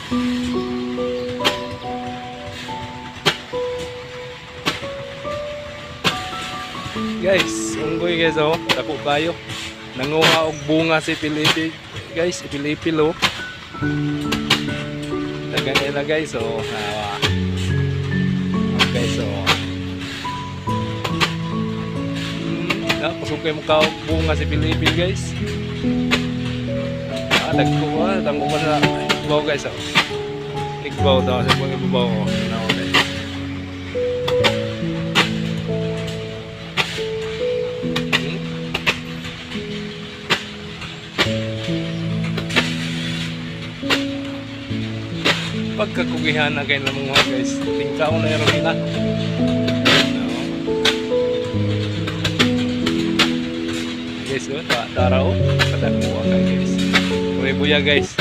Guys, unggoy guys oh, dako kayo. Nanguha og bunga si Pilipil. Guys, si Pilipil oh. Dagan nila guys oh. Okay, so pasukay mo ka og bunga si Pilipil guys. Dagko ba na ibaw guys oh. Igbaw daw sa mga ibaw oh. Now guys. Pagkakugihan na kayo ng mga guys, tingkaw na yung nila. Guys, tara o, padakuha ka guys. Buya guys.